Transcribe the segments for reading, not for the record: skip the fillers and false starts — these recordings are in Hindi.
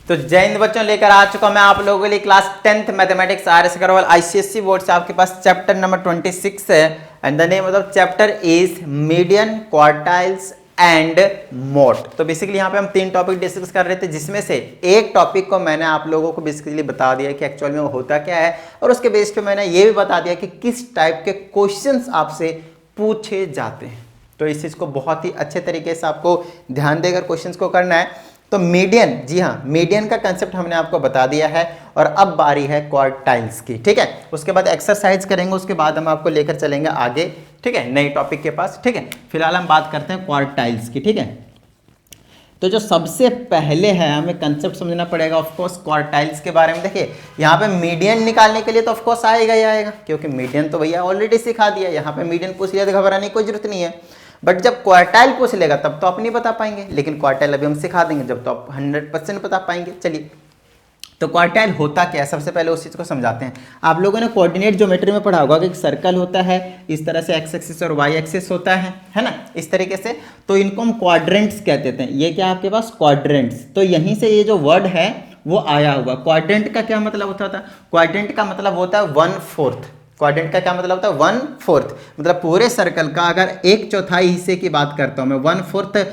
तो जय हिंद बच्चों, लेकर आ चुका मैं आप लोगों के लिए class 10th mathematics R S. Agarwal ICSE board से आपके पास चैप्टर नंबर 26 है and the name of chapter is median, quartiles and mode. तो बेसिकली यहाँ पे हम 3 टॉपिक डिस्कस कर रहे थे, जिसमें से एक टॉपिक को मैंने आप लोगों को बेसिकली बता दिया कि एक्चुअल में वो होता क्या है, और उसके बेस पे मैंने ये भी बता दिया कि किस टाइप के क्वेश्चंस आपसे पूछे जाते हैं। तो इस चीज़ को बहुत ही अच्छे तरीके से आपको ध्यान देकर क्वेश्चंस को करना है। तो मीडियन, जी हाँ, मीडियन का कंसेप्ट हमने आपको बता दिया है और अब बारी है क्वार्टाइल्स की। ठीक है, उसके बाद एक्सरसाइज करेंगे, उसके बाद हम आपको लेकर चलेंगे आगे। ठीक है, नए टॉपिक के पास। ठीक है, फिलहाल हम बात करते हैं क्वार्टाइल्स की। ठीक है, तो जो सबसे पहले है हमें कंसेप्ट समझना पड़ेगा ऑफकोर्स क्वार्टाइल्स के बारे में। देखिए यहाँ पे मीडियन निकालने के लिए तो ऑफकोर्स आएगा ही आएगा, क्योंकि मीडियन तो भैया ऑलरेडी सिखा दिया। यहाँ पे मीडियन पूछ लिया तो घबराने की कोई जरूरत नहीं है, बट जब क्वार्टाइल पूछ लेगा तब तो आप नहीं बता पाएंगे, लेकिन क्वार्टाइल अभी हम सिखा देंगे जब तो आप 100% बता पाएंगे। चलिए, तो क्वार्टाइल होता क्या है, सबसे पहले उस चीज़ को समझाते हैं। आप लोगों ने कोऑर्डिनेट ज्योमेट्री में पढ़ा होगा कि एक सर्कल होता है, इस तरह से एक्स एक्सिस और वाई एक्सिस होता है ना, इस तरीके से। तो इनको हम क्वाड्रेंट्स कहते हैं। ये क्या आपके पास क्वाड्रेंट्स, तो यहीं से ये जो वर्ड है वो आया हुआ। क्वाड्रेंट का क्या मतलब होता था? क्वाड्रेंट का मतलब होता है 1/4। क्वाड्रेंट का क्या मतलब होता है? 1/4, मतलब पूरे सर्कल का अगर 1/4 हिस्से की बात करता हूं मैं, 1/4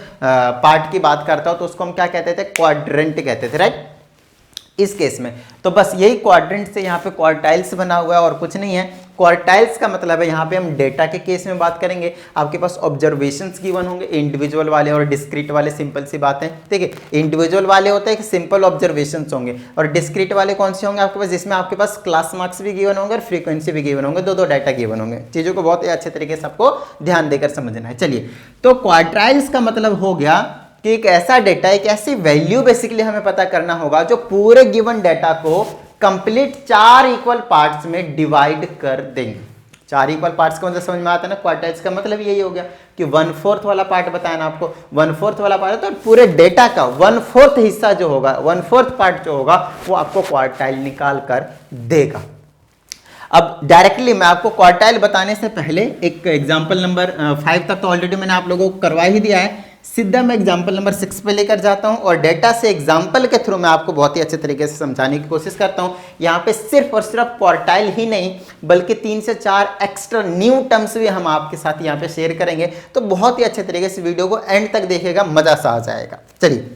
पार्ट की बात करता हूं, तो उसको हम क्या कहते थे? क्वाड्रेंट कहते थे, राइट, इस केस में। तो बस यही क्वाड्रेंट से यहाँ पे क्वार्टाइल्स बना हुआ है और कुछ नहीं है। क्वार्टाइल्स का मतलब है, यहाँ पे हम डेटा के केस में बात करेंगे, आपके पास ऑब्जर्वेशंस गिवन होंगे, इंडिविजुअल वाले और डिस्क्रीट वाले। सिंपल सी बात है, ठीक है। इंडिविजुअल वाले होते हैं कि सिंपल ऑब्जर्वेशंस होंगे, और डिस्क्रीट वाले कौन से होंगे आपके पास? जिसमें आपके पास क्लास मार्क्स भी गिवन होंगे और फ्रीक्वेंसी भी गिवन होंगे, दो डाटा गिवन होंगे। चीज़ों को बहुत ही अच्छे तरीके से आपको ध्यान देकर समझना है। चलिए, तो क्वार्टाइल्स का मतलब हो गया कि एक ऐसा डेटा, एक ऐसी वैल्यू बेसिकली हमें पता करना होगा जो पूरे गिवन डेटा को कंप्लीट 4 इक्वल पार्ट्स में डिवाइड कर देंगे। 4 इक्वल पार्ट्स का मतलब समझ में आता है ना? क्वार्टाइल्स का मतलब यही हो गया कि 1/4 वाला पार्ट बताया ना आपको, 1/4 वाला पार्ट है, तो पूरे डेटा का 1/4 हिस्सा जो होगा, 1/4 पार्ट जो होगा, वो आपको क्वार्टाइल निकाल कर देगा। अब डायरेक्टली मैं आपको क्वार्टाइल बताने से पहले एक एग्जाम्पल नंबर 5 तक तो ऑलरेडी मैंने आप लोगों को करवा ही दिया है। सीधा मैं एग्जाम्पल नंबर 6 पे लेकर जाता हूं और डेटा से एग्जाम्पल के थ्रू मैं आपको बहुत ही अच्छे तरीके से समझाने की कोशिश करता हूं। यहाँ पे सिर्फ और सिर्फ क्वार्टाइल ही नहीं, बल्कि 3 से 4 एक्स्ट्रा न्यू टर्म्स भी हम आपके साथ यहाँ पे शेयर करेंगे। तो बहुत ही अच्छे तरीके से वीडियो को एंड तक देखिएगा, मजा सा आ जाएगा। चलिए,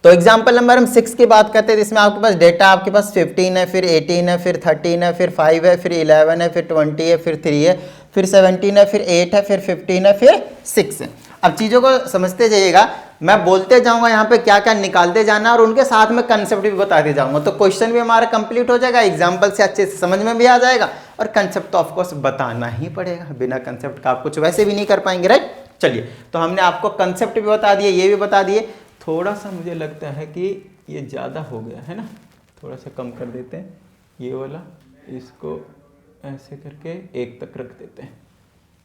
तो एग्जाम्पल नंबर हम 6 की बात करते हैं, जिसमें आपके पास डेटा आपके पास 15 है, फिर 18 है, फिर 13 है, फिर 5 है, फिर 11 है, फिर 20 है, फिर 3 है, फिर 17 है, फिर 8 है, फिर 15 है, फिर 6 है। अब चीज़ों को समझते जाइएगा, मैं बोलते जाऊंगा यहाँ पे क्या क्या निकालते जाना, और उनके साथ में कंसेप्ट भी बताते जाऊंगा, तो क्वेश्चन भी हमारा कंप्लीट हो जाएगा, एग्जाम्पल से अच्छे से समझ में भी आ जाएगा, और कंसेप्ट तो ऑफकोर्स बताना ही पड़ेगा, बिना कंसेप्ट का आप कुछ वैसे भी नहीं कर पाएंगे, राइट। चलिए, तो हमने आपको कंसेप्ट भी बता दिए, ये भी बता दिए। थोड़ा सा मुझे लगता है कि ये ज़्यादा हो गया है ना, थोड़ा सा कम कर देते हैं ये वाला, इसको ऐसे करके 1 तक रख देते हैं,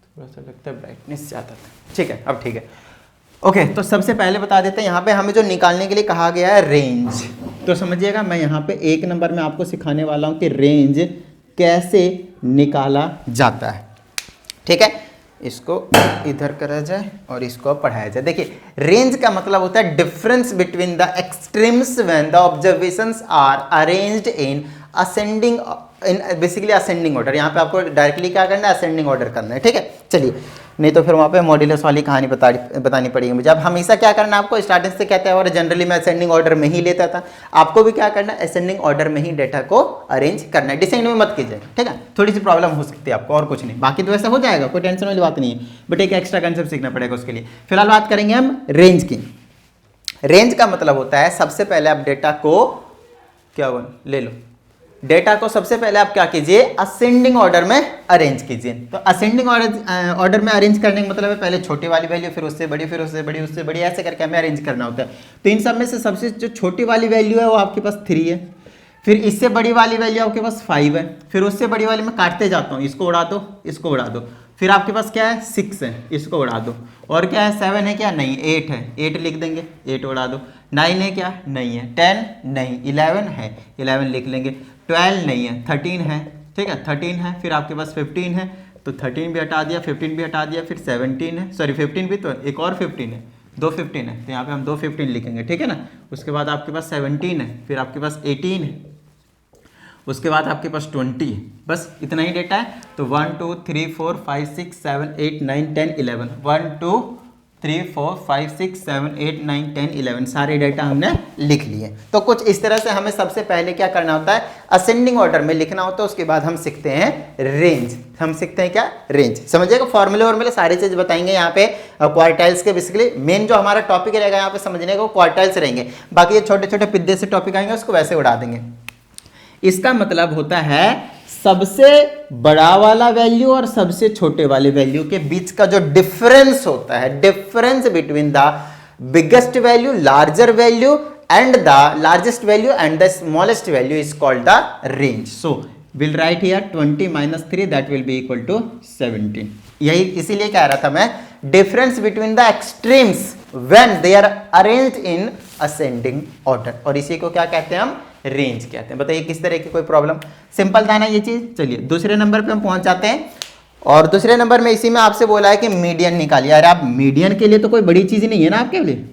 थोड़ा सा लगता है ब्राइटनेस ज़्यादा था। ठीक है, अब ठीक है, ओके। तो सबसे पहले बता देते हैं, यहाँ पे हमें जो निकालने के लिए कहा गया है रेंज, तो समझिएगा मैं यहाँ पे 1 नंबर में आपको सिखाने वाला हूँ कि रेंज कैसे निकाला जाता है। ठीक है, इसको इधर करा जाए और इसको पढ़ाया जाए। देखिए, रेंज का मतलब होता है difference between the extremes when the observations are arranged in ascending, in basically ascending order. यहाँ पे आपको डायरेक्टली क्या करना है? असेंडिंग ऑर्डर करना है। ठीक है, चलिए, नहीं तो फिर वहाँ पे मॉड्यूलस वाली कहानी बतानी पड़ेगी मुझे। अब हमेशा क्या करना है आपको? स्टार्टिंग से कहते हैं, और जनरली मैं असेंडिंग ऑर्डर में ही लेता था, आपको भी क्या करना है? असेंडिंग ऑर्डर में ही डेटा को अरेंज करना है, डिसेंडिंग में मत कीजिए। ठीक है, थोड़ी सी प्रॉब्लम हो सकती है आपको, और कुछ नहीं, बाकी तो ऐसा हो जाएगा, कोई टेंशन वाली बात नहीं है, बट एक एक्स्ट्रा कंसेप्ट सीखना पड़ेगा उसके लिए। फिलहाल बात करेंगे हम रेंज की। रेंज का मतलब होता है, सबसे पहले आप डेटा को क्या ले लो, डेटा को सबसे पहले आप क्या कीजिए? असेंडिंग ऑर्डर में अरेंज कीजिए। तो असेंडिंग ऑर्डर में अरेंज करने का मतलब है पहले छोटी वाली वैल्यू, फिर उससे बड़ी, फिर उससे बड़ी, उससे बड़ी, ऐसे करके हमें अरेंज करना होता है। तो इन सब में से सबसे जो छोटी वाली वैल्यू है वो आपके पास 3 है, फिर इससे बड़ी वाली वैल्यू आपके पास 5 है, फिर उससे बड़ी वाली मैं काटते जाता हूँ, इसको उड़ा दो, इसको उड़ा दो, फिर आपके पास क्या है? 6 है, इसको उड़ा दो, और क्या है? 7 है क्या? नहीं, 8 है, 8 लिख देंगे, 8 उड़ा दो। 9 है क्या? नहीं है। 10 नहीं, 11 है, 11 लिख लेंगे। 12 नहीं है, 13 है, ठीक है, 13 है, फिर आपके पास 15 है, तो 13 भी हटा दिया, 15 भी हटा दिया, फिर 17 है, सॉरी 15 भी, तो एक और 15 है, 215 है, तो यहाँ पे हम 215 लिखेंगे, ठीक है ना। उसके बाद आपके पास 17 है, फिर आपके पास 18 है, उसके बाद आपके पास 20 है, बस इतना ही डेटा है। तो 1 2 3 4 5 6 7 8 9 10 11, 1 2 3 4 5 6 7 8 9 10 11 सारे डेटा हमने लिख लिए। तो कुछ इस तरह से हमें सबसे पहले क्या करना होता है, असेंडिंग ऑर्डर में लिखना होता है। उसके बाद हम सीखते हैं रेंज, हम सीखते हैं क्या, रेंज। समझिएगा, फॉर्मूले और सारी चीज बताएंगे यहाँ पे क्वार्टाइल्स के। बेसिकली मेन जो हमारा टॉपिक रहेगा यहाँ पे समझने को क्वार्टाइल्स रहेंगे, बाकी ये छोटे छोटे पिद्दे से टॉपिक आएंगे उसको वैसे उड़ा देंगे। इसका मतलब होता है सबसे बड़ा वाला वैल्यू और सबसे छोटे वाले वैल्यू के बीच का जो डिफरेंस होता है, difference between the biggest value, larger value and the largest value and the smallest value is called the range. So will write here 20 - 3 that will be equal to 17। यही इसीलिए कह रहा था मैं, difference between the extremes when they are arranged in ascending order, और इसी को क्या कहते हैं हम, रेंज कहते हैं। बताइए किस तरह की कोई प्रॉब्लम, सिंपल था ना ये चीज। चलिए दूसरे नंबर पे हम पहुंच जाते हैं, और दूसरे नंबर में इसी में आपसे बोला है कि मीडियन निकालिए। अरे आप मीडियन के लिए तो कोई बड़ी चीज नहीं है ना आपके लिए,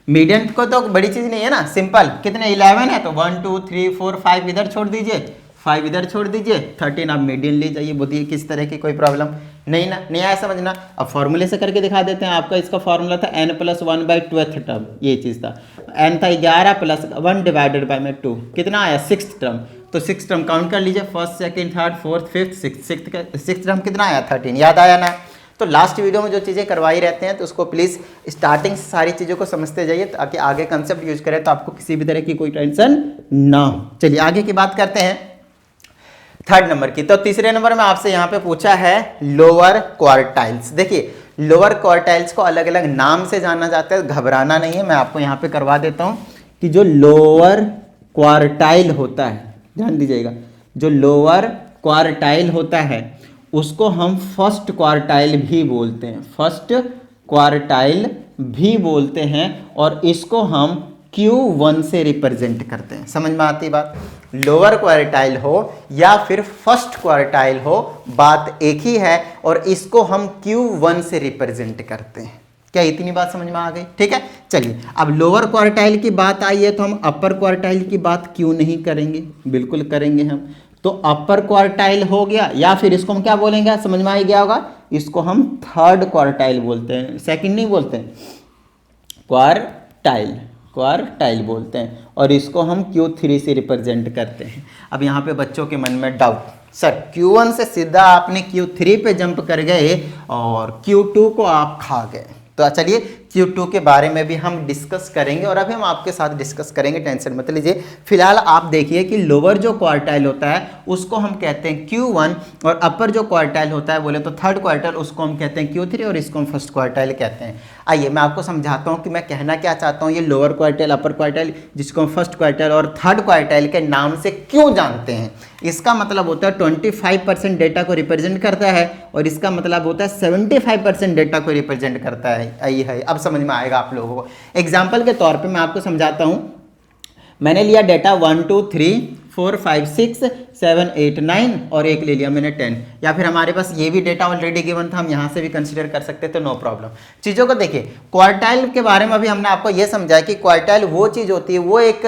मीडियन को तो बड़ी चीज नहीं है ना, सिंपल। कितने 11 है तो 1 2 3 4 5 इधर छोड़ दीजिए, 5 इधर छोड़ दीजिए, 13 आप मीडियन ले जाइए। बताइए किस तरह की कोई प्रॉब्लम नहीं ना, नहीं आया समझना। अब फॉर्मूले से करके दिखा देते हैं। आपका इसका फॉर्मूला था n+1/12 टर्म, ये चीज था। n था 11 + 1 डिवाइडेड बाय में 2, कितना आया 6th टर्म। तो 6th टर्म काउंट कर लीजिए, first second third fourth fifth sixth, 6th term कितना आया 13, याद आया ना। तो लास्ट वीडियो में जो चीज़ें करवाई रहते हैं तो उसको प्लीज़ स्टार्टिंग से सारी चीज़ों को समझते जाइए, ताकि आगे कंसेप्ट यूज करें तो आपको किसी भी तरह की कोई टेंशन ना हो। चलिए आगे की बात करते हैं थर्ड नंबर की। तो तीसरे नंबर में आपसे यहाँ पे पूछा है लोअर क्वार्टाइल्स। देखिए लोअर क्वार्टाइल्स को अलग अलग नाम से जाना जाता है, घबराना नहीं है, मैं आपको यहाँ पे करवा देता हूँ कि जो लोअर क्वार्टाइल होता है, ध्यान दीजिएगा, जो लोअर क्वार्टाइल होता है उसको हम फर्स्ट क्वार्टाइल भी बोलते हैं, फर्स्ट क्वार्टाइल भी बोलते हैं, और इसको हम Q1 से रिप्रेजेंट करते हैं। समझ में आती बात, लोअर क्वार्टाइल हो या फिर फर्स्ट क्वार्टाइल हो, बात एक ही है, और इसको हम Q1 से रिप्रेजेंट करते हैं। क्या इतनी बात समझ में आ गई, ठीक है। चलिए अब लोअर क्वार्टाइल की बात आई है तो हम अपर क्वार्टाइल की बात क्यों नहीं करेंगे, बिल्कुल करेंगे हम। तो अपर क्वार्टाइल हो गया, या फिर इसको हम क्या बोलेंगे, समझ में आ ही गया होगा, इसको हम थर्ड क्वार्टाइल बोलते हैं, सेकंड नहीं बोलते हैं, क्वार्टाइल, क्वार्टाइल बोलते हैं, और इसको हम Q3 से रिप्रेजेंट करते हैं। अब यहाँ पे बच्चों के मन में डाउट, सर Q1 से सीधा आपने Q3 पे जंप कर गए और Q2 को आप खा गए। तो चलिए Q2 के बारे में भी हम डिस्कस करेंगे, और अभी हम आपके साथ डिस्कस करेंगे, टेंशन मत लीजिए। फिलहाल आप देखिए कि लोअर जो क्वार्टाइल होता है उसको हम कहते हैं Q1, और अपर जो क्वार्टाइल होता है बोले तो थर्ड क्वार्टाइल, उसको हम कहते हैं Q3, और इसको हम फर्स्ट क्वार्टाइल कहते हैं। आइए मैं आपको समझाता हूँ कि मैं कहना क्या चाहता हूँ। ये लोअर क्वार्टाइल, अपर क्वार्टाइल, जिसको हम फर्स्ट क्वार्टाइल और थर्ड क्वार्टाइल के नाम से क्यों जानते हैं, इसका मतलब होता है 25% डेटा को रिप्रेजेंट करता है, और इसका मतलब होता है 75% डेटा को रिप्रेजेंट करता है। यही है, अब समझ में आएगा आप लोगों को। एग्जाम्पल के तौर पे मैं आपको समझाता हूं। मैंने लिया डेटा 1 2 3 4 5 6 7 8 9 और एक ले लिया मैंने 10, या फिर हमारे पास ये भी डेटा ऑलरेडी गिवन था, हम यहाँ से भी कंसीडर कर सकते थे, नो प्रॉब्लम। चीज़ों को देखिए, क्वार्टाइल के बारे में अभी हमने आपको ये समझाया कि क्वार्टाइल वो चीज़ होती है, वो एक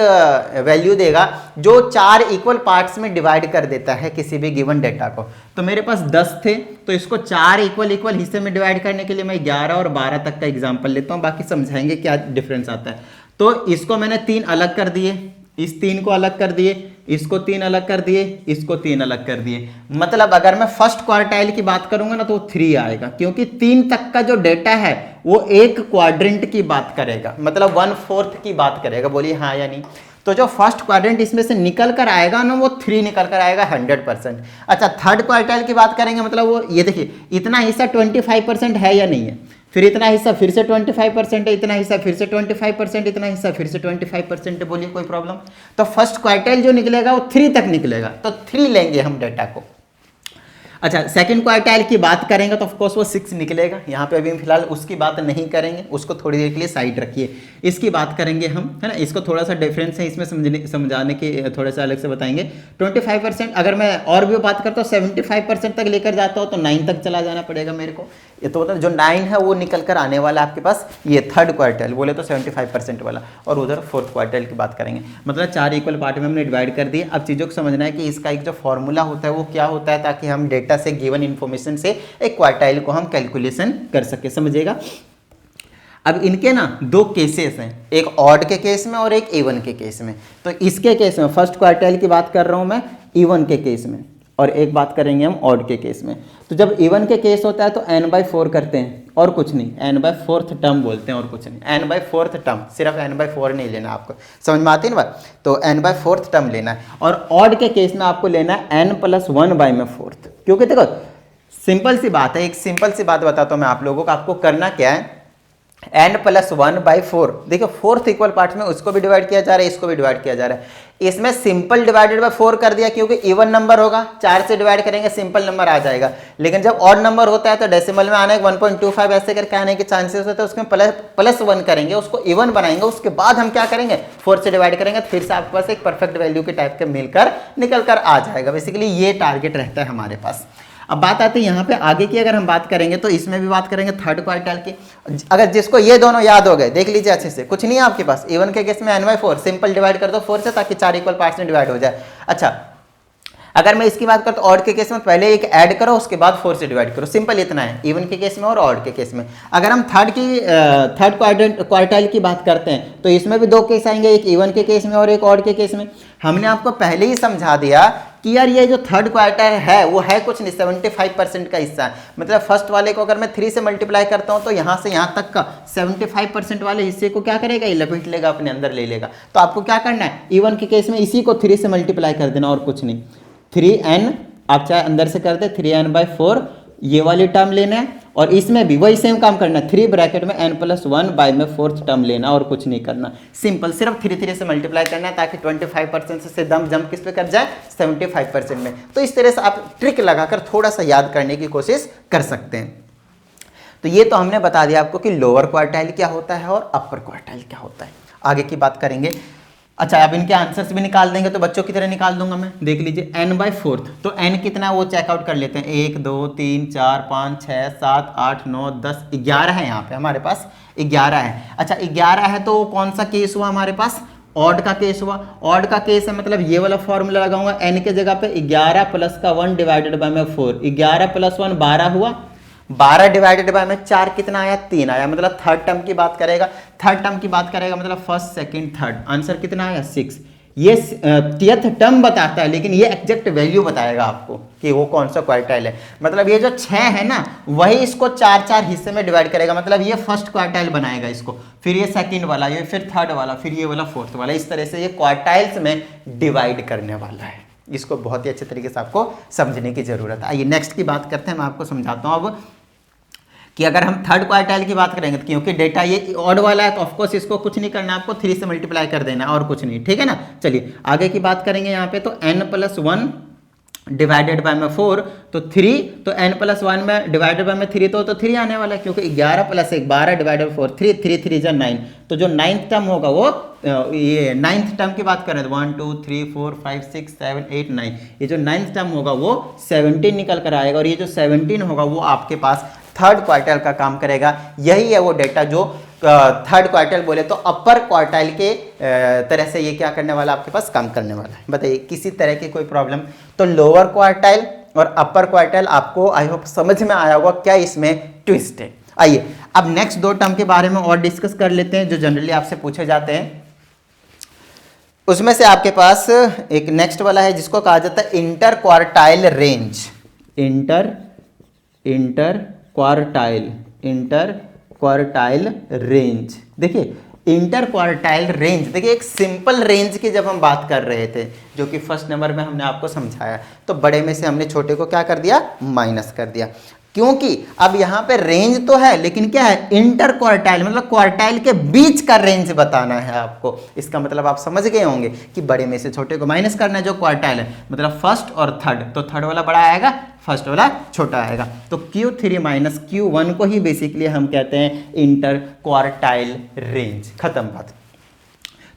वैल्यू देगा जो 4 इक्वल पार्ट्स में डिवाइड कर देता है किसी भी गिवन डेटा को। तो मेरे पास 10 थे, तो इसको 4 इक्वल हिस्से में डिवाइड करने के लिए मैं 11 और 12 तक का एग्जाम्पल लेता हूँ, बाकी समझाएंगे क्या डिफरेंस आता है। तो इसको मैंने 3 अलग कर दिए, इस 3 को अलग कर दिए, इसको 3 अलग कर दिए, इसको 3 अलग कर दिए। मतलब अगर मैं फर्स्ट क्वार्टाइल की बात करूंगा ना तो 3 आएगा, क्योंकि 3 तक का जो डेटा है वो एक क्वाड्रेंट की बात करेगा, मतलब 1/4 की बात करेगा। बोलिए हाँ या नहीं। तो जो फर्स्ट क्वाड्रेंट इसमें से निकल कर आएगा ना, वो 3 निकल कर आएगा 100%। अच्छा, थर्ड क्वार्टाइल की बात करेंगे, मतलब वो ये देखिए, इतना हिस्सा 25% है या नहीं है, फिर इतना हिस्सा फिर से 25% है, इतना हिस्सा फिर से 25%, इतना हिस्सा फिर से 25% है। बोलिए कोई प्रॉब्लम। तो फर्स्ट क्वार्टाइल जो निकलेगा वो 3 तक निकलेगा, तो 3 लेंगे हम डेटा को। अच्छा, सेकंड क्वार्टाइल की बात करेंगे तो ऑफकोर्स वो 6 निकलेगा। यहाँ पे अभी फिलहाल उसकी बात नहीं करेंगे, उसको थोड़ी देर के लिए साइड रखिए। इसकी बात करेंगे हम, है ना। इसको थोड़ा सा डिफरेंस है इसमें समझाने के थोड़ा सा अलग से बताएंगे। 25%, अगर मैं और भी बात करता हूँ 75% तक लेकर जाता हूँ तो 9 तक चला जाना पड़ेगा मेरे को। ये तो मतलब जो 9 है वो निकल कर आने वाला आपके पास ये थर्ड क्वार्टाइल बोले तो 75% वाला, और उधर फोर्थ क्वार्टाइल की बात करेंगे। मतलब 4 इक्वल पार्ट में हमने डिवाइड कर दिए। अब चीज़ों को समझना है कि इसका एक जो फॉर्मूला होता है वो क्या होता है, ताकि हम डेटा से गिवन इन्फॉर्मेशन से एक क्वार्टाइल को हम कैलकुलेशन कर सके, समझिएगा। अब इनके ना 2 केसेस हैं, एक ऑड के केस में और एक इवन के केस में। तो इसके केस में फर्स्ट क्वार्टाइल की बात कर रहा हूं मैं इवन के केस में, और एक बात करेंगे हम ऑड के केस में। तो जब इवन के केस होता है तो n/4 करते हैं और कुछ नहीं, n/4 टर्म बोलते हैं और कुछ नहीं, n/4 टर्म, सिर्फ n/4 नहीं लेना आपको, समझ में आती है ना बात। तो n/4 टर्म लेना है। और ऑड के केस में आपको लेना है n+1/4, क्योंकि देखो सिंपल सी बात है, एक सिंपल सी बात बताता हूँ मैं आप लोगों को। आपको करना क्या है, n+1/4, देखो फोर्थ इक्वल पार्ट में उसको भी डिवाइड किया जा रहा है, इसको भी डिवाइड किया जा रहा है। इसमें सिंपल डिवाइडेड बाय 4 कर दिया, क्योंकि इवन नंबर होगा, 4 से डिवाइड करेंगे सिंपल नंबर आ जाएगा। लेकिन जब ऑड नंबर होता है तो डेसिमल में आने 1.25 ऐसे करके आने के चांसेस होते हैं, उसमें +1 करेंगे, उसको इवन बनाएंगे, उसके बाद हम क्या करेंगे 4 से डिवाइड करेंगे, फिर से आपके पास एक परफेक्ट वैल्यू के टाइप के मिलकर निकल कर आ जाएगा। बेसिकली ये टारगेट रहता है हमारे पास। अब बात आती है यहाँ पे आगे की, अगर हम बात करेंगे तो इसमें भी बात करेंगे थर्ड क्वार्टाइल की। अगर जिसको ये दोनों याद हो गए देख लीजिए अच्छे से, कुछ नहीं है आपके पास। इवन के केस में n/4 सिंपल डिवाइड कर दो 4 से, ताकि 4 इक्वल पार्ट्स में डिवाइड हो जाए। अच्छा, अगर मैं इसकी बात करता हूँ ऑड के केस में, पहले एक ऐड करो उसके बाद 4 से डिवाइड करो, सिंपल इतना है इवन के केस में और ऑड के केस में। अगर हम थर्ड क्वार्टाइल की बात करते हैं तो इसमें भी 2 केस आएंगे, एक इवन के केस में और एक ऑड के केस में। हमने आपको पहले ही समझा दिया कि यार ये जो थर्ड क्वार्टाइल है वो है कुछ नहीं, 75% का हिस्सा है। मतलब फर्स्ट वाले को अगर मैं 3 से मल्टीप्लाई करता हूँ तो यहाँ से यहाँ तक का 75% वाले हिस्से को क्या करेगा, ये लपेट लेगा, अपने अंदर ले लेगा। तो आपको क्या करना है, इवन के केस में इसी को 3 से मल्टीप्लाई कर देना और कुछ नहीं। 3n आप चाहे अंदर से कर दे, 3n/4 ये वाली टर्म लेना है, और इसमें भी वही सेम काम करना है, 3 ब्रैकेट में n+1/4 टर्म लेना और कुछ नहीं करना। सिंपल सिर्फ 3 से मल्टीप्लाई करना है, ताकि 25% से दम जंप किस पे कर जाए, 75% में। तो इस तरह से आप ट्रिक लगाकर थोड़ा सा याद करने की कोशिश कर सकते हैं। तो ये तो हमने बता दिया आपको कि लोअर क्वार्टाइल क्या होता है और अपर क्वार्टाइल क्या होता है। आगे की बात करेंगे। अच्छा, अब इनके आंसर्स भी निकाल देंगे, तो बच्चों की तरह निकाल दूंगा मैं। देख लीजिए n/4, तो n कितना वो चेकआउट कर लेते हैं, 1 2 3 4 5 6 7 8 9 10 11 है, यहाँ पे हमारे पास 11 है। अच्छा 11 है तो कौन सा केस हुआ हमारे पास, ऑड का केस हुआ। ऑड का केस है मतलब ये वाला फॉर्मूला लगाऊंगा, n के जगह पे 11 + 1 डिवाइडेड बाय 4, 11 + 1 12 हुआ, 12 डिवाइडेड बाय में 4 कितना आया, 3 आया। मतलब थर्ड टर्म की बात करेगा, थर्ड टर्म की बात करेगा मतलब फर्स्ट सेकंड थर्ड, आंसर कितना आया 6। ये th टर्म बताता है, लेकिन ये एग्जैक्ट वैल्यू बताएगा आपको कि वो कौन सा क्वार्टाइल है। मतलब ये जो 6 है ना, वही इसको 4 हिस्से में डिवाइड करेगा। मतलब ये फर्स्ट क्वार्टाइल बनाएगा इसको, फिर ये सेकंड वाला, ये फिर थर्ड वाला, फिर ये वाला फोर्थ वाला। इस तरह से ये क्वार्टाइल्स में डिवाइड करने वाला है। इसको बहुत ही अच्छे तरीके से आपको समझने की जरूरत है। आइए नेक्स्ट की बात करते हैं, मैं आपको समझाता हूँ अब कि अगर हम थर्ड क्वार्टाइल की बात करेंगे, तो क्योंकि डेटा ये ऑड वाला है तो ऑफकोर्स इसको कुछ नहीं करना, आपको 3 से मल्टीप्लाई कर देना और कुछ नहीं, ठीक है ना। चलिए आगे की बात करेंगे यहाँ पे। तो n+1 डिवाइडेड बाय में 4, तो 3, तो n+1 में डिवाइडेड बाय में 3, तो 3 आने वाला है, क्योंकि 11 + 1 12 डिवाइडेड 4 3 3 3 जा 9। तो जो 9th टर्म होगा वो ये 9th टर्म की बात करें तो 1 2 3 4 5 6 7 8 9, ये जो 9th टर्म होगा वो 17 निकल कर आएगा, और ये जो 17 होगा वो आपके पास थर्ड क्वार्टाइल का काम करेगा। यही है वो डेटा जो थर्ड क्वार्टाइल बोले तो अपर क्वार्टाइल के तरह से ये क्या करने वाला, आपके पास काम करने वाला है। बताइए किसी तरह की कोई प्रॉब्लम। तो लोअर क्वार्टाइल और अपर क्वार्टाइल आपको आई होप समझ में आया होगा क्या इसमें ट्विस्ट है। आइए अब नेक्स्ट 2 टर्म के बारे में और डिस्कस कर लेते हैं जो जनरली आपसे पूछे जाते हैं। उसमें से आपके पास एक नेक्स्ट वाला है जिसको कहा जाता है inter quartile range. Inter quartile range. देखिए इंटर क्वार्टाइल रेंज, देखिए एक सिंपल रेंज की जब हम बात कर रहे थे, जो कि फर्स्ट नंबर में हमने आपको समझाया, तो बड़े में से हमने छोटे को क्या कर दिया, माइनस कर दिया। क्योंकि अब यहाँ पे रेंज तो है लेकिन क्या है, इंटर क्वार्टाइल, मतलब क्वार्टाइल के बीच का रेंज बताना है आपको। इसका मतलब आप समझ गए होंगे कि बड़े में से छोटे को माइनस करना है, जो क्वार्टाइल है मतलब फर्स्ट और थर्ड, तो थर्ड वाला बड़ा आएगा, फर्स्ट वाला छोटा आएगा। तो Q3 माइनस Q1 को ही बेसिकली हम कहते हैं इंटर क्वार्टाइल रेंज। खत्म बात।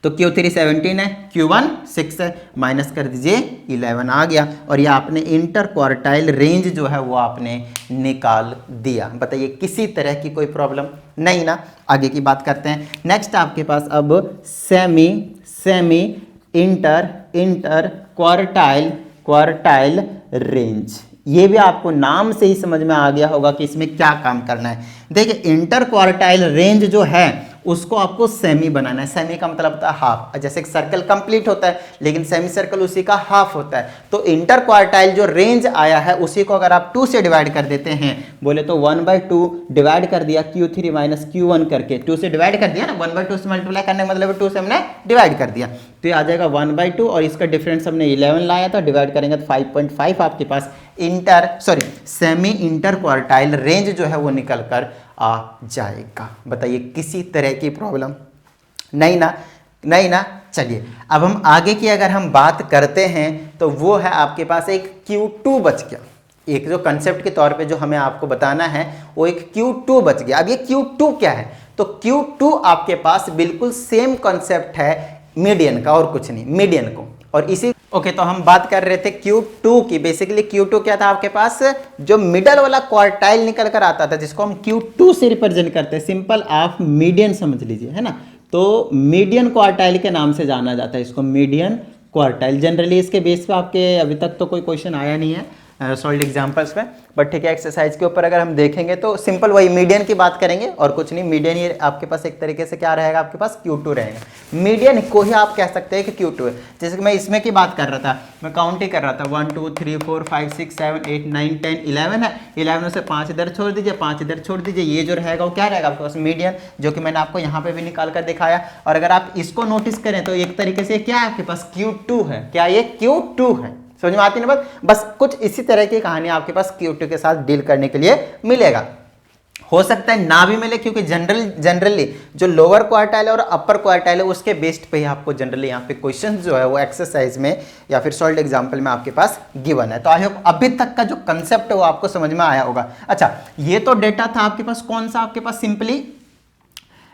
तो Q3 17 है, Q1 6 है, माइनस कर दीजिए 11 आ गया, और ये आपने इंटर क्वार्टाइल रेंज जो है वो आपने निकाल दिया। बताइए किसी तरह की कोई प्रॉब्लम नहीं ना। आगे की बात करते हैं। नेक्स्ट आपके पास अब सेमी इंटर क्वार्टाइल रेंज। ये भी आपको नाम से ही समझ में आ गया होगा कि इसमें क्या काम करना है। देखिए इंटर क्वार्टाइल रेंज जो है उसको आपको सेमी बनाना है। सेमी का मतलब होता है हाफ, जैसे एक सर्कल कंप्लीट होता है लेकिन सेमी सर्कल उसी का हाफ होता है। तो इंटर क्वार्टाइल जो रेंज आया है उसी को अगर आप 2 से डिवाइड कर देते हैं, बोले तो 1/2 डिवाइड कर दिया Q3 माइनस Q1 करके, 2 से डिवाइड कर दिया ना, 1/2 से मल्टीप्लाई करने का मतलब 2 से हमने डिवाइड कर दिया, तो ये आ जाएगा 1/2, और इसका डिफरेंस हमने 11 लाया था, डिवाइड करेंगे तो 5.5 आपके पास सेमी इंटर क्वार्टाइल रेंज जो है वो निकल कर आ जाएगा। बताइए किसी तरह की प्रॉब्लम नहीं ना, नहीं ना। चलिए अब हम आगे की अगर हम बात करते हैं तो वो है आपके पास एक Q2 बच गया। एक जो कंसेप्ट के तौर पे जो हमें आपको बताना है वो एक Q2 बच गया। अब ये Q2 क्या है, तो Q2 आपके पास बिल्कुल सेम कंसेप्ट है मीडियन का, और कुछ नहीं, मीडियन को। और इसी ओके तो हम बात कर रहे थे Q2 की। बेसिकली Q2 क्या था आपके पास, जो मिडल वाला क्वार्टाइल निकल कर आता था जिसको हम Q2 से रिप्रेजेंट करते हैं। सिंपल आप मीडियन समझ लीजिए, है ना। तो मीडियन क्वार्टाइल के नाम से जाना जाता है इसको, मीडियन क्वार्टाइल। जनरली इसके बेस पे आपके अभी तक तो कोई क्वेश्चन आया नहीं है सॉल्ड एग्जाम्पल्स में, बट ठीक है एक्सरसाइज के ऊपर अगर हम देखेंगे तो सिंपल वही मीडियन की बात करेंगे और कुछ नहीं। मीडियन ये आपके पास एक तरीके से क्या रहेगा, आपके पास Q2 रहेगा। मीडियन को ही आप कह सकते हैं कि Q2 है। जैसे कि मैं इसमें की बात कर रहा था, मैं काउंट ही कर रहा था, 1 2 3 4 5 6 7 8 9 10 11 है। 11 में से 5 इधर छोड़ दीजिए, 5 इधर छोड़ दीजिए, ये जो रहेगा वो क्या रहेगा आपके पास, मीडियन, जो कि मैंने आपको यहाँ पे भी निकाल कर दिखाया। और अगर आप इसको नोटिस करें तो एक तरीके से क्या है आपके पास, Q2 है। क्या ये Q2 है? समझ में आती है ना बात। बस कुछ इसी तरह की कहानी आपके पास Q2 के साथ डील करने के लिए मिलेगा। हो सकता है ना भी मिले, क्योंकि जनरली जो लोअर क्वार्टाइल है और अपर क्वार्टाइल है उसके बेस्ड पे ही आपको जनरली यहाँ पे क्वेश्चन जो है वो एक्सरसाइज में या फिर सॉल्व एग्जाम्पल में आपके पास गिवन है। तो आई होप अभी तक का जो कंसेप्ट है वो आपको समझ में आया होगा। अच्छा, ये तो डेटा था आपके पास कौन सा, आपके पास सिंपली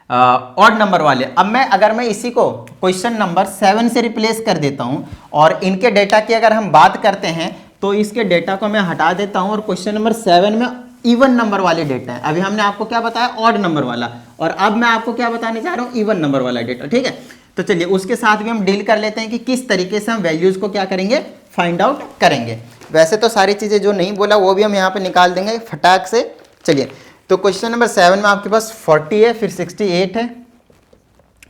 ऑड नंबर वाले। अब अगर मैं इसी को क्वेश्चन नंबर 7 से रिप्लेस कर देता हूं और इनके डेटा की अगर हम बात करते हैं तो इसके डेटा को मैं हटा देता हूं और क्वेश्चन नंबर 7 में इवन नंबर वाले डेटा है। अभी हमने आपको क्या बताया, ऑड नंबर वाला, और अब मैं आपको क्या बताने जा रहा हूं, इवन नंबर वाला डेटा। ठीक है, तो चलिए उसके साथ भी हम डील कर लेते हैं कि किस तरीके से हम वैल्यूज को क्या करेंगे, फाइंड आउट करेंगे। वैसे तो सारी चीजें जो नहीं बोला वो भी हम यहाँ पे निकाल देंगे फटाक से। चलिए तो क्वेश्चन नंबर 7 में आपके पास 40 है, फिर 68 है,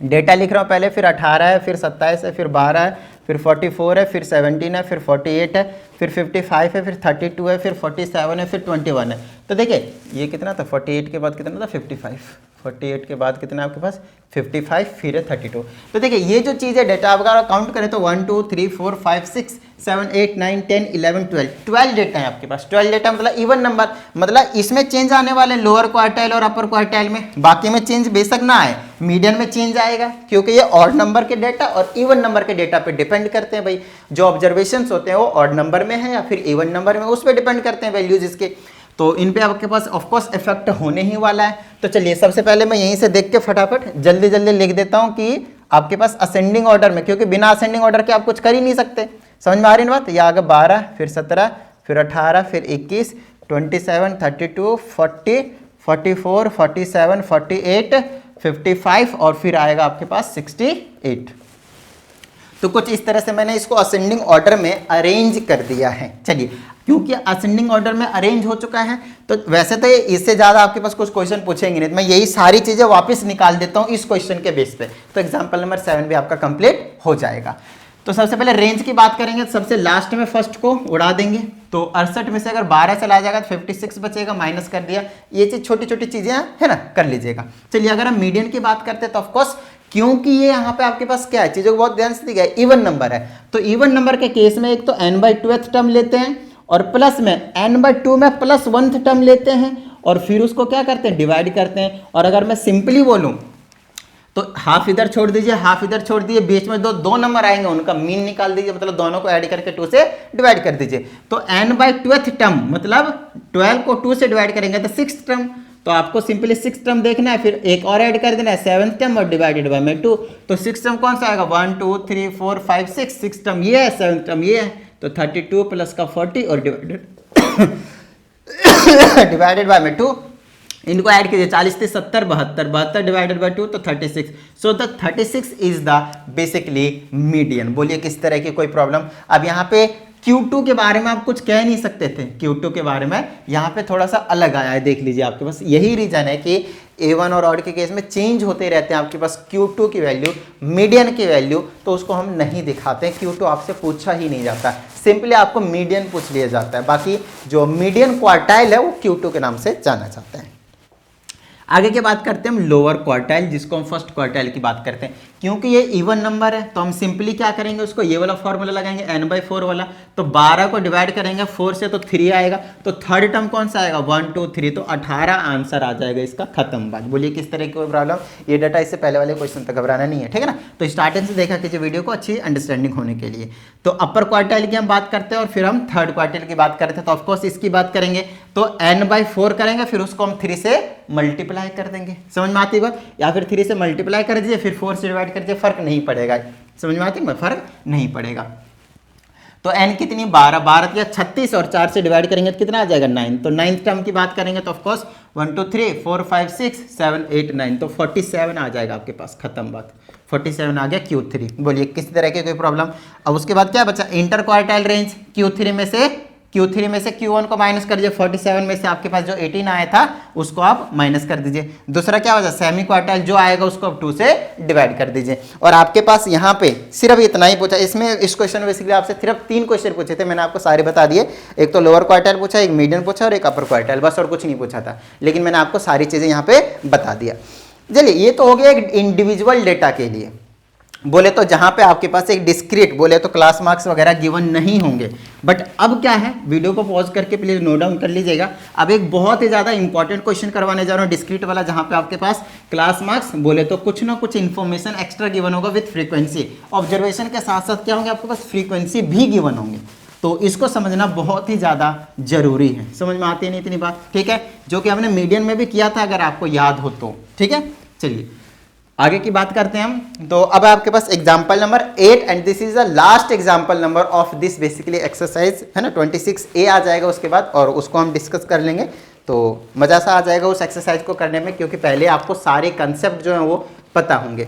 डेटा लिख रहा हूँ पहले, फिर 18 है, फिर 27 है, फिर 12 है, फिर 44 है, फिर 17 है, फिर 48 है, फिर 55 है, फिर 32 है, फिर 47 है, फिर 21 है। तो देखिए ये कितना था, 48 के बाद कितना था 55, 48 के बाद कितना आपके पास 55, फिर है 32। तो देखिए ये जो चीज़ है डेटा अगर काउंट करें तो 1 2 3 4 5 6 7 8 9 10 11 12 डेटा है आपके पास। 12 डेटा मतलब इवन नंबर, मतलब इसमें चेंज आने वाले लोअर क्वार्टाइल और अपर क्वार्टाइल में, बाकी में चेंज बेशक ना आए, मीडियन में चेंज आएगा, क्योंकि ये ऑड नंबर के डेटा और इवन नंबर के डेटा पे डिपेंड करते हैं। भाई जो ऑब्जर्वेशंस होते हैं वो ऑड नंबर में है या फिर इवन नंबर में, उस पर डिपेंड करते हैं वैल्यूज इसके। तो इन पे आपके पास ऑफकोर्स इफेक्ट होने ही वाला है। तो चलिए सबसे पहले मैं यहीं से देख के फटाफट जल्दी जल्दी लिख देता हूं कि आपके पास असेंडिंग ऑर्डर में, क्योंकि बिना असेंडिंग ऑर्डर के आप कुछ कर ही नहीं सकते। समझ में आ रही है बात। ये आगे 12, फिर 17, फिर 18, फिर 21, 27, 32, 40, 44, 47, 48, 55 और फिर आएगा आपके पास 68। तो कुछ इस तरह से मैंने इसको असेंडिंग ऑर्डर में अरेंज कर दिया है। चलिए क्योंकि असेंडिंग ऑर्डर में अरेंज हो चुका है तो वैसे तो इससे ज़्यादा आपके पास कुछ क्वेश्चन पूछेंगे नहीं, तो मैं यही सारी चीज़ें वापस निकाल देता हूँ इस क्वेश्चन के बेस पे। तो एग्जाम्पल नंबर 7 भी आपका कंप्लीट हो जाएगा। तो सबसे पहले रेंज की बात करेंगे, तो सबसे लास्ट में फर्स्ट को उड़ा देंगे। तो 68 में से अगर 12 चला जाएगा तो 56 बचेगा, माइनस कर दिया। ये चीज़ छोटी छोटी चीज़ें है ना, कर लीजिएगा। चलिए अगर हम मीडियन की बात करते हैं तो ऑफकोर्स क्योंकि ये यहाँ पे आपके पास क्या है, चीज़ों को बहुत ध्यान से दिया है, इवन नंबर है। तो इवन नंबर के केस में एक तो n/2th टर्म लेते हैं और प्लस में n/2 में प्लस 1th टर्म लेते हैं और फिर उसको क्या करते हैं, डिवाइड करते हैं। और अगर मैं सिंपली बोलूं तो हाफ इधर छोड़ दीजिए, हाफ इधर छोड़ दीजिए, बीच में दो नंबर आएंगे, उनका मीन निकाल दीजिए, मतलब दोनों को ऐड करके 2 से डिवाइड कर दीजिए। तो n/12th टर्म मतलब 12 को 2 से डिवाइड करेंगे तो 6th टर्म, तो आपको सिंपली 6th टर्म देखना है, फिर एक और ऐड कर देना है 7th टर्म और डिवाइडेड बाय में 2। तो 6th टर्म कौन सा आएगा, 1 2 3 4 5 6, 6th टर्म ये है, 7th टर्म ये है, तो 32 प्लस का 40 और डिवाइडेड बाय में 2, इनको ऐड कीजिए, 40 से 70 72, 72 डिवाइडेड बाय 2 तो 36। So the 36 is the basically median. बोलिए किस तरह की कोई प्रॉब्लम। अब यहाँ पे Q2 के बारे में आप कुछ कह नहीं सकते थे, Q2 के बारे में यहाँ पे थोड़ा सा अलग आया है, देख लीजिए आपके पास। यही रीजन है कि A1 और ऑड के केस में चेंज होते रहते हैं आपके पास Q2 की वैल्यू, मीडियन की वैल्यू, तो उसको हम नहीं दिखाते हैं। Q2 आपसे पूछा ही नहीं जाता, सिंपली आपको मीडियन पूछ लिया जाता है। बाकी जो मीडियन क्वार्टाइल है वो Q2 के नाम से जाना जाता है। आगे की बात करते हैं हम लोअर क्वार्टाइल, जिसको हम फर्स्ट क्वार्टाइल की बात करते हैं। क्योंकि ये इवन नंबर है तो हम सिंपली क्या करेंगे, उसको ये वाला फॉर्मूला लगाएंगे n/4 वाला, तो 12 को डिवाइड करेंगे 4 से तो 3 आएगा, तो थर्ड टर्म कौन सा आएगा 1 2 3, तो 18 आंसर आ जाएगा इसका, खत्म बात। बोलिए किस तरह की कोई प्रॉब्लम। ये डाटा इससे पहले वाले क्वेश्चन तक घबराना नहीं है, ठीक है ना। तो स्टार्टिंग से देखा कीजिए वीडियो को, अच्छी अंडरस्टैंडिंग होने के लिए। तो अपर क्वार्टाइल की हम बात करते हैं और फिर हम थर्ड क्वार्टाइल की बात करते हैं। तो ऑफकोर्स इसकी बात करेंगे तो n/4 करेंगे, फिर उसको हम 3 से मल्टीप्लाई कर देंगे, समझ में आती बात, या फिर 3 से मल्टीप्लाई कर दीजिए, फिर 4 से डिवाइड कर दीजिए, फर्क नहीं पड़ेगा, समझ में आती है, फर्क नहीं पड़ेगा। तो n कितनी 12, 12 या 36 और 4 से डिवाइड करेंगे तो कितना आ जाएगा 9। तो 9th टर्म की बात करेंगे तो ऑफकोर्स 1 2 3 4 5 6 7 8 9, तो 47 आ जाएगा आपके पास, खत्म बात। 47 आ गया Q3। बोलिए किस तरह की कोई प्रॉब्लम। अब उसके बाद क्या बचा, इंटर क्वार्टाइल रेंज। Q3 में से Q1 को माइनस कर दीजिए, 47 में से आपके पास जो 18 आया था उसको आप माइनस कर दीजिए। दूसरा क्या होगा, सेमी क्वार्टाइल जो आएगा उसको आप 2 से डिवाइड कर दीजिए। और आपके पास यहाँ पे सिर्फ इतना ही पूछा, इसमें इस क्वेश्चन में बेसिकली आपसे सिर्फ 3 क्वेश्चन पूछे थे, मैंने आपको सारे बता दिए। एक तो लोअर क्वार्टाइल पूछा, एक मीडियम पूछा और एक अपर क्वार्टाइल, बस और कुछ नहीं पूछा था, लेकिन मैंने आपको सारी चीज़ें यहाँ पे बता दिया। चलिए ये तो हो गया एक इंडिविजुअल डेटा के लिए। बोले तो जहां पे आपके पास एक डिस्क्रीट बोले तो क्लास मार्क्स वगैरह गिवन नहीं होंगे, बट अब क्या है, वीडियो को पॉज करके प्लीज नोट डाउन कर लीजिएगा। अब एक बहुत ही ज्यादा इंपॉर्टेंट क्वेश्चन करवाने जा रहा हूं डिस्क्रीट वाला, जहां पे आपके पास क्लास मार्क्स बोले तो कुछ ना कुछ इन्फॉर्मेशन एक्स्ट्रा गिवन होगा विथ फ्रीक्वेंसी। ऑब्जर्वेशन के साथ साथ क्या होंगे, आपके पास फ्रीक्वेंसी भी गिवन होंगे, तो इसको समझना बहुत ही ज़्यादा जरूरी है। समझ में आती है नहीं इतनी बात, ठीक है, जो कि हमने मीडियन में भी किया था अगर आपको याद हो तो, ठीक है। चलिए आगे की बात करते हैं हम। तो अब आपके पास example number 8 and this is the last example number of this basically exercise, है ना। 26A आ जाएगा उसके बाद, और उसको हम डिस्कस कर लेंगे, तो मज़ा सा आ जाएगा उस एक्सरसाइज को करने में, क्योंकि पहले आपको सारे कंसेप्ट जो हैं वो पता होंगे।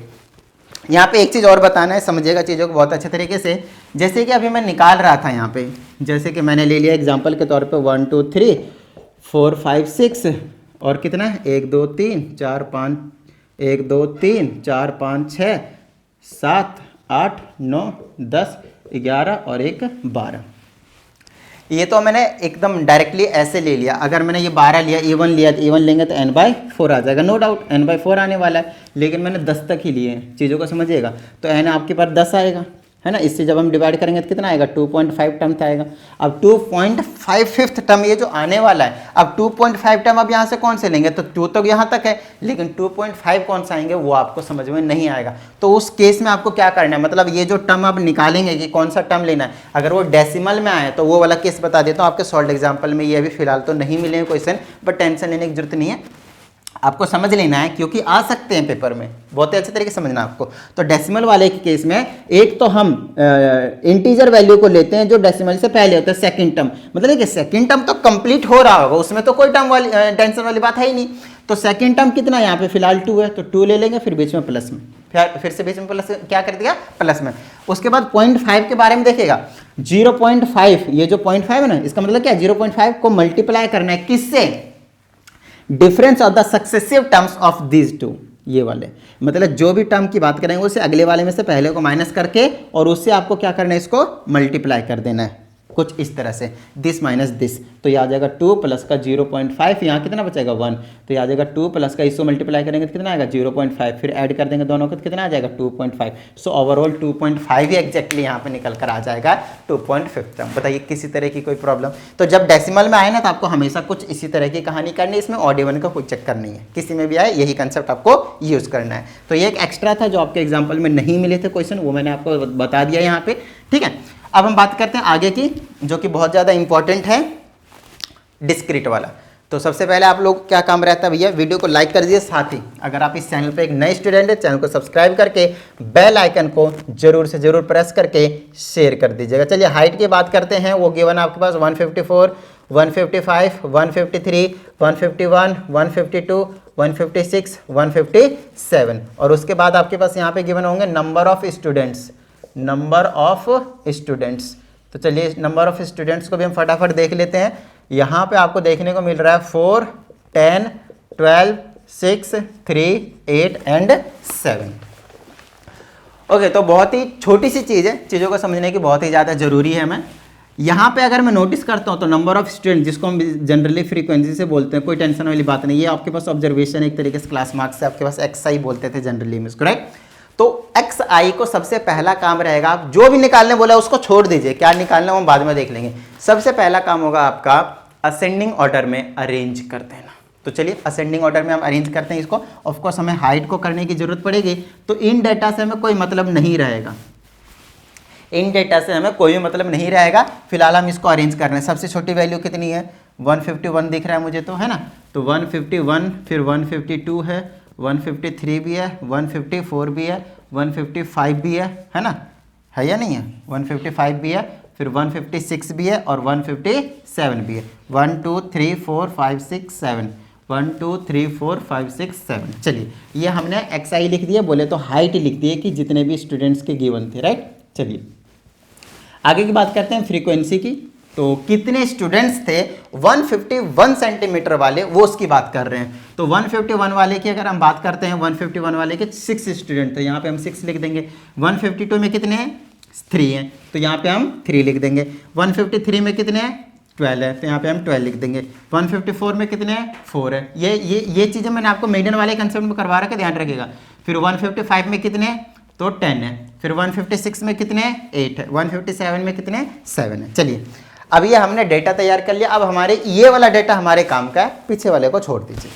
यहाँ पे एक चीज़ और बताना है, समझिएगा चीज़ों को बहुत अच्छे तरीके से। जैसे कि अभी मैं निकाल रहा था यहाँ पे, जैसे कि मैंने ले लिया एग्जाम्पल के तौर पे 1 2 3 4 5 6 और कितना है 1 2 3 4 5 1 2 3 4 5 6 7 8 9 10 11 और 1 12। ये तो मैंने एकदम डायरेक्टली ऐसे ले लिया। अगर मैंने ये 12 लिया, A1 लिया, तो A1 लेंगे तो n/4 आ जाएगा, नो डाउट n/4 आने वाला है, लेकिन मैंने 10 तक ही लिए हैं, चीज़ों को समझिएगा। तो n आपके पास 10 आएगा, है ना। इससे जब हम डिवाइड करेंगे तो कितना आएगा 2.5 टर्म आएगा। अब 2.5 टर्म ये जो आने वाला है, अब 2.5 टर्म अब यहाँ से कौन से लेंगे, तो 2 तो यहाँ तक है, लेकिन 2.5 कौन सा आएंगे वो आपको समझ में नहीं आएगा। तो उस केस में आपको क्या करना है, मतलब ये जो टर्म आप निकालेंगे कि कौन सा टर्म लेना है, अगर वो डेसिमल में आए तो वो वाला केस बता देता हूँ आपके सॉल्व एग्जाम्पल में। ये अभी फिलहाल तो नहीं मिले क्वेश्चन, बट टेंशन लेने की जरूरत नहीं है, आपको समझ लेना है, क्योंकि आ सकते हैं पेपर में, बहुत ही अच्छे तरीके से समझना आपको। तो डेसिमल वाले के केस में एक तो हम इंटीजर वैल्यू को लेते हैं जो डेसिमल से पहले होता है, सेकंड टर्म, मतलब कि सेकंड टर्म तो कंप्लीट हो रहा होगा, उसमें तो कोई टर्म वाली टेंशन वाली बात है ही नहीं। तो सेकंड टर्म कितना यहाँ पे फिलहाल 2 है, तो 2 ले लेंगे, फिर बीच में प्लस में, फिर से बीच में प्लस क्या कर दिया, प्लस में। उसके बाद 0.5 के बारे में देखिएगा, 0.5, ये जो 0.5 है ना, इसका मतलब क्या है, 0.5 को मल्टीप्लाई करना है किससे, difference of the successive terms of these two, ये वाले, मतलब जो भी टर्म की बात करेंगे उसे अगले वाले में से पहले को माइनस करके और उससे आपको क्या करना है, इसको मल्टीप्लाई कर देना है। कुछ इस तरह से, दिस माइनस दिस, तो ये आ जाएगा 2 प्लस का 0.5, यहाँ कितना बचेगा 1, तो ये आ जाएगा 2 प्लस का इसको मल्टीप्लाई करेंगे तो कितना आएगा 0.5, फिर ऐड कर देंगे दोनों को तो कितना आ जाएगा 2.5, सो ओवरऑल 2.5 ही एग्जैक्टली यहाँ पे निकल कर आ जाएगा 2.5 टर्म। बताइए किसी तरह की कोई प्रॉब्लम? तो जब डेसिमल में आए ना तो आपको हमेशा कुछ इसी तरह की कहानी करनी है, इसमें ऑड इवन का कोई चक्कर नहीं है, किसी में भी आए यही कंसेप्ट आपको यूज करना है। तो ये एक एक्स्ट्रा था जो आपके एग्जाम्पल में नहीं मिले थे क्वेश्चन, वो मैंने आपको बता दिया यहाँ पे, ठीक है। अब हम बात करते हैं आगे की, जो कि बहुत ज़्यादा इंपॉर्टेंट है, डिस्क्रीट वाला। तो सबसे पहले आप लोग क्या काम रहता है भैया, वीडियो को लाइक कर दीजिए, साथ ही अगर आप इस चैनल पे एक नए स्टूडेंट है, चैनल को सब्सक्राइब करके बेल आइकन को जरूर से जरूर प्रेस करके शेयर कर दीजिएगा। चलिए हाइट की बात करते हैं, वो गिवन आपके पास 154, 155, 153, 151, 152, 156, 157, और उसके बाद आपके पास यहाँ पे गिवन होंगे number of students, number of students. तो चलिए नंबर ऑफ स्टूडेंट्स को भी हम फटाफट देख लेते हैं। यहाँ पे आपको देखने को मिल रहा है 4, 10, 12, 6, 3, 8 एंड 7। ओके, तो बहुत ही छोटी सी चीज़ है, चीज़ों को समझने की बहुत ही ज़्यादा ज़रूरी है हमें। यहाँ पे अगर मैं नोटिस करता हूँ तो नंबर ऑफ स्टूडेंट, जिसको हम जनरली फ्रीक्वेंसी से बोलते हैं, कोई टेंशन वाली बात नहीं, ये आपके पास ऑब्जर्वेशन एक तरीके से क्लास मार्क्स से आपके पास XI बोलते थे जनरली में, करेक्ट। तो XI को सबसे पहला काम रहेगा, आप जो भी निकालने बोला उसको छोड़ दीजिए, क्या निकालना हम बाद में देख लेंगे। सबसे पहला काम होगा आपका असेंडिंग ऑर्डर में अरेंज कर देना। तो चलिए असेंडिंग ऑर्डर में हम अरेंज करते हैं इसको। ऑफ कोर्स हमें हाइट को करने की जरूरत पड़ेगी, तो इन डेटा से हमें कोई मतलब नहीं रहेगा, इन डेटा से हमें कोई मतलब नहीं रहेगा। फिलहाल हम इसको अरेंज कर रहे हैं। सबसे छोटी वैल्यू कितनी है, 151 दिख रहा है मुझे, तो है ना, तो 151, फिर 152 है, 153 भी है, 154 भी है, 155 भी है ना, है या नहीं है, 155 भी है, फिर 156 भी है और 157 भी है। 1 2 3 4 5 6 7, 1 2 3 4 5 6 7। चलिए ये हमने XI लिख दिया, बोले तो हाइट लिख दिए कि जितने भी स्टूडेंट्स के गिवन थे, राइट। चलिए आगे की बात करते हैं फ्रीक्वेंसी की। तो कितने स्टूडेंट्स थे 151 सेंटीमीटर वाले, वो उसकी बात कर रहे हैं। तो 151 वाले की अगर हम बात करते हैं, 151 वाले के 6 स्टूडेंट थे, यहाँ पे हम 6 लिख देंगे। 152 में कितने हैं, 3 हैं, तो यहाँ पे हम 3 लिख देंगे। 153 में कितने हैं, 12 है, तो यहाँ पे हम 12 लिख देंगे। 154 में कितने हैं, 4 है। ये चीज़ें मैंने आपको मीडियन वाले कंसेप्ट में करवा रखा है, ध्यान रखिएगा। फिर 155 में कितने हैं, तो 10 है। फिर 156 में कितने हैं, 8 है। 157 में कितने हैं, 7 है। चलिए अब ये हमने डेटा तैयार कर लिया। अब हमारे ये वाला डेटा हमारे काम का है, पीछे वाले को छोड़ दीजिए।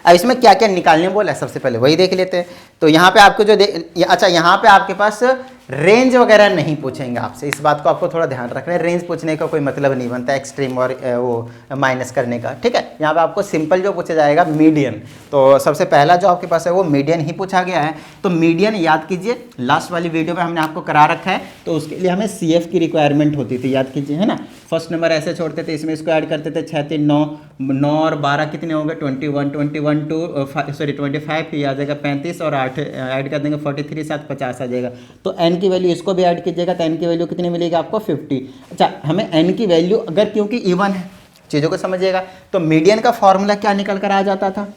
अब इसमें क्या क्या निकालने बोला है, सबसे पहले वही देख लेते हैं। तो यहाँ पे आपको जो अच्छा, यहाँ पे आपके पास रेंज वगैरह नहीं पूछेंगे आपसे, इस बात को आपको थोड़ा ध्यान रखना है। रेंज पूछने का कोई मतलब नहीं बनता एक्सट्रीम और वो माइनस करने का, ठीक है। यहाँ पे आपको सिंपल जो पूछा जाएगा मीडियन। तो सबसे पहला जो आपके पास है वो मीडियन ही पूछा गया है। तो मीडियन याद कीजिए, लास्ट वाली वीडियो में हमने आपको करा रखा है, तो उसके लिए हमें CF की रिक्वायरमेंट होती थी, याद कीजिए, है ना। फर्स्ट नंबर ऐसे छोड़ते थे, इसमें इसको ऐड करते थे, 6 3 9, 9 और 12 कितने हो गए, 25, ये आ जाएगा 35 और 8 ऐड कर देंगे 43, 7 50 आ जाएगा। तो n की वैल्यू इसको भी ऐड कीजिएगा, तो n की वैल्यू कितनी मिलेगी आपको, 50। अच्छा, हमें n की वैल्यू अगर, क्योंकि इवन है, चीज़ों को समझिएगा, तो मीडियन का फॉर्मूला क्या निकल कर आ जाता था,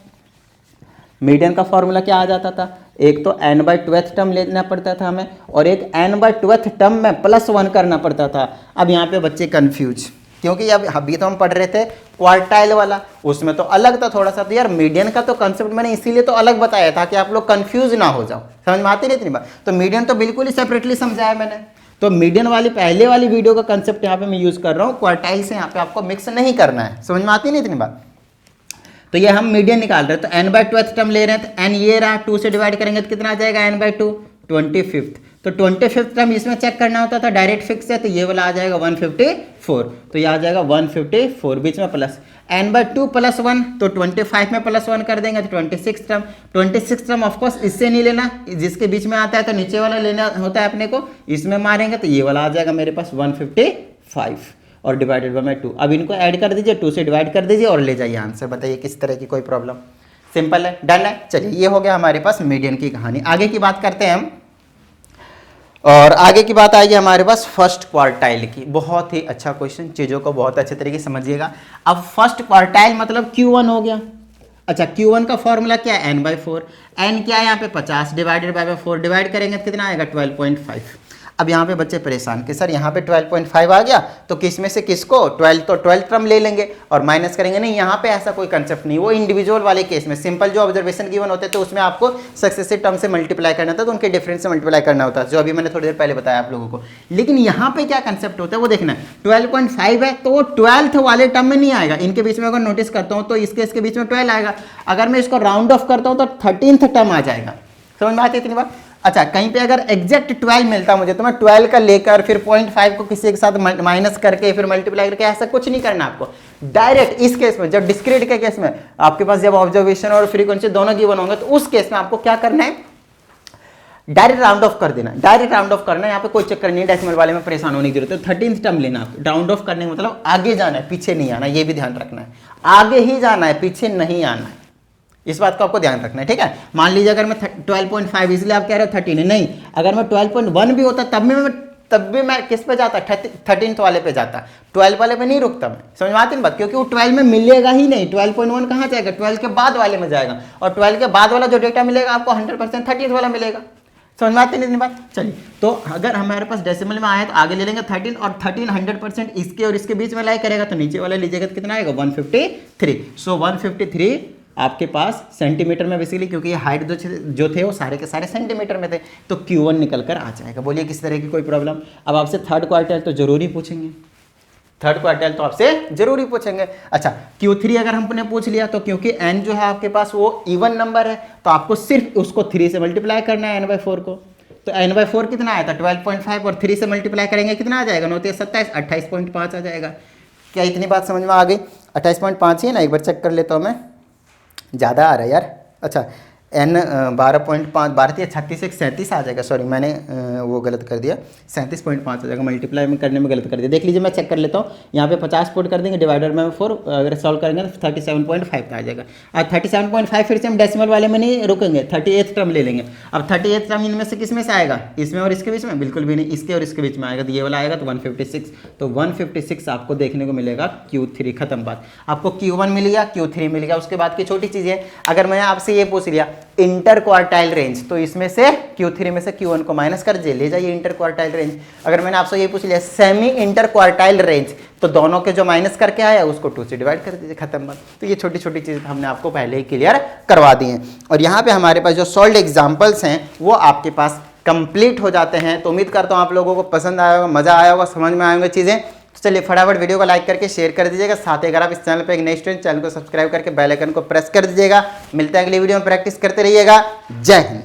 मीडियन का फॉर्मूला क्या आ जाता था, एक तो n/12 टर्म लेना पड़ता था हमें, और एक n/12 टर्म में +1 करना पड़ता था। अब यहाँ पे बच्चे कंफ्यूज, क्योंकि अब अभी तो हम पढ़ रहे थे क्वार्टाइल वाला, उसमें तो अलग था थोड़ा सा। तो यार मीडियन का तो कंसेप्ट मैंने इसीलिए तो अलग बताया था कि आप लोग कंफ्यूज ना हो जाओ, समझ में आती नहीं इतनी बात। तो मीडियन तो बिल्कुल ही सेपरेटली समझाया मैंने। तो मीडियन वाली पहले वाली वीडियो का कंसेप्ट यहाँ पे मैं यूज कर रहा हूँ, क्वार्टाइल से यहाँ पे आपको मिक्स नहीं करना है, समझ में आती नहीं इतनी बात। तो ये हम मीडियन निकाल रहे हैं, तो n/12 टर्म ले रहे हैं, तो n ये रहा, 2 से डिवाइड करेंगे तो कितना आ जाएगा, n/2, 25। तो 25 टर्म इसमें चेक करना होता था, डायरेक्ट फिक्स है, तो ये वाला आ जाएगा 154। तो ये आ जाएगा 154, बीच में प्लस n/2 + 1, तो 25 में +1 कर देंगे तो 26 टर्म। 26 टर्म ऑफकोर्स इससे नहीं लेना, जिसके बीच में आता है तो नीचे वाला लेना होता है अपने को, इसमें मारेंगे तो ये वाला आ जाएगा मेरे पास 155 और डिवाइडेड बाय 2। अब इनको ऐड कर दीजिए, 2 से डिवाइड कर दीजिए और ले जाइए आंसर। बताइए किस तरह की कोई प्रॉब्लम, सिंपल है, डन है। चलिए ये हो गया हमारे पास मीडियन की कहानी। आगे की बात करते हैं हम, और आगे की बात आएगी हमारे पास फर्स्ट क्वार्टाइल की। बहुत ही अच्छा क्वेश्चन, चीज़ों को बहुत अच्छे तरीके से समझिएगा। अब फर्स्ट क्वार्टाइल मतलब Q1 हो गया। अच्छा, Q1 का फॉर्मूला क्या है, n/4। n क्या है यहाँ पे 50, डिवाइडेड बाय 4, डिवाइड करेंगे तो कितना आएगा 12.5। अब यहाँ पे बच्चे परेशान कि सर यहाँ पे 12.5 आ गया तो किस में से किसको 12 तो 12 टर्म ले लेंगे और माइनस करेंगे। नहीं, यहाँ पे ऐसा कोई कंसेप्ट नहीं, वो इंडिविजुअल वाले केस में सिंपल जो ऑब्जर्वेशन गिवन होते थे उसमें आपको सक्सेसिव टर्म से मल्टीप्लाई करना था, तो उनके डिफरेंस से मल्टीप्लाई करना होता है, जो अभी मैंने थोड़ी देर पहले बताया आप लोगों को। लेकिन यहाँ पे क्या कंसेप्ट होता है वो देखना है। 12.5 है तो वो 12th वाले टर्म में नहीं आएगा, इनके बीच में अगर नोटिस करता हूँ तो इसके बीच में 12 आएगा। अगर मैं इसको राउंड ऑफ करता हूँ तो 13th टर्म आ जाएगा। समझ में आती है इतनी बात? अच्छा, कहीं पे अगर एग्जैक्ट 12 मिलता मुझे तो मैं 12 का लेकर फिर 0.5 को किसी के साथ माइनस करके फिर मल्टीप्लाई करके ऐसा कुछ नहीं करना आपको। डायरेक्ट इस केस में, जब डिस्क्रीट के केस में आपके पास जब ऑब्जर्वेशन और फ्रीक्वेंसी दोनों गिवन होंगे तो उस केस में आपको क्या करना है, डायरेक्ट राउंड ऑफ कर देना। डायरेक्ट राउंड ऑफ करना है, यहाँ पे कोई चक्कर नहीं, डेसिमल वाले में परेशान होने की जरूरत है। 13th टर्म लेना आपको। राउंड ऑफ करने का मतलब आगे जाना है, पीछे नहीं आना, ये भी ध्यान रखना है। आगे ही जाना है, पीछे नहीं आना है, इस बात को आपको ध्यान रखना है, ठीक है। मान लीजिए अगर मैं 12.5 इसलिए आप कह रहे हो 13 नहीं, अगर मैं 12.1 भी होता तब भी मैं किस पे जाता, 13th वाले पे जाता, 12 वाले पे नहीं रुकता मैं। समझ में आती है बात? क्योंकि वो 12 में मिलेगा ही नहीं। 12.1 कहाँ जाएगा, 12 के बाद वाले में जाएगा, और 12 के बाद वाला जो डेटा मिलेगा आपको 100% 13th वाला मिलेगा। समझ में आती नहीं बात? चलिए, तो अगर हमारे पास डेसिमल में आया तो आगे ले लेंगे 13 और 13 100% इसके और इसके बीच में लाई करेगा तो नीचे वाला लीजिएगा तो कितना आएगा 153। सो 153 आपके पास सेंटीमीटर में बेसिकली, क्योंकि ये हाइट जो थे वो सारे के सारे सेंटीमीटर में थे, तो Q1 निकल कर आ जाएगा। बोलिए किस तरह की कोई प्रॉब्लम? अब आपसे थर्ड क्वार्टाइल तो जरूरी पूछेंगे, थर्ड क्वार्टाइल तो आपसे जरूरी पूछेंगे। अच्छा, Q3 अगर हमने पूछ लिया तो क्योंकि n जो है आपके पास वो इवन नंबर है तो आपको सिर्फ उसको 3 से मल्टीप्लाई करना है n/4 को। तो n/4 कितना आया था 12.5 और 3 से मल्टीप्लाई करेंगे कितना आ जाएगा, 9 × 27 28.5 आ जाएगा। क्या इतनी बात समझ में आ गई? 28.5 ही है ना, एक बार चेक कर लेता हूँ मैं, ज़्यादा आ रहा है यार। अच्छा, n 12.5 12 36 एक 37 आ जाएगा। सॉरी, मैंने वो गलत कर दिया, 37.5 आ जाएगा। मल्टीप्लाई में करने में गलत कर दिया। देख लीजिए, मैं चेक कर लेता हूँ। यहाँ पे 50 पुट कर देंगे, डिवाइडर में 4 अगर सॉल्व करेंगे तो 37.5 आ जाएगा। और 37.5 फिर से हम डेसिमल वाले में नहीं रुकेंगे, 38th टर्म ले लेंगे। अब 38th टर्म इनमें से किस में से आएगा, इसमें और इसके बीच में? बिल्कुल भी नहीं, इसके और इसके बीच में आएगा। तो ये वाला आएगा तो 156। तो 156 आपको देखने को मिलेगा Q3। खत्म बात। आपको Q1 मिल गया, Q3 मिल गया। उसके बाद की छोटी चीज़ है, अगर मैं आपसे ये पूछ लिया इंटर क्वार्टाइल रेंज, तो इसमें से Q3 में से Q1 को माइनस कर दीजिए, ले जाइए इंटर क्वार्टाइल रेंज। अगर मैंने आपसे ये पूछ लिया सेमी इंटर क्वार्टाइल रेंज, तो दोनों के जो माइनस करके आया उसको 2 से डिवाइड कर दीजिए, खत्म बात। तो ये छोटी छोटी चीज़ हमने आपको पहले ही क्लियर करवा दी हैं। और यहाँ पे हमारे पास जो सॉल्व्ड एग्जाम्पल्स हैं वो आपके पास कंप्लीट हो जाते हैं। तो उम्मीद करता हूँ आप लोगों को पसंद आया होगा, मज़ा आया होगा, समझ में आएंगे चीज़ें। चलिए फटाफट वीडियो को लाइक करके शेयर कर दीजिएगा। साथ ही अगर आप इस चैनल पे एक नए स्टूडेंट, चैनल को सब्सक्राइब करके बेल आइकन को प्रेस कर दीजिएगा। मिलते हैं अगली वीडियो में, प्रैक्टिस करते रहिएगा। जय हिंद।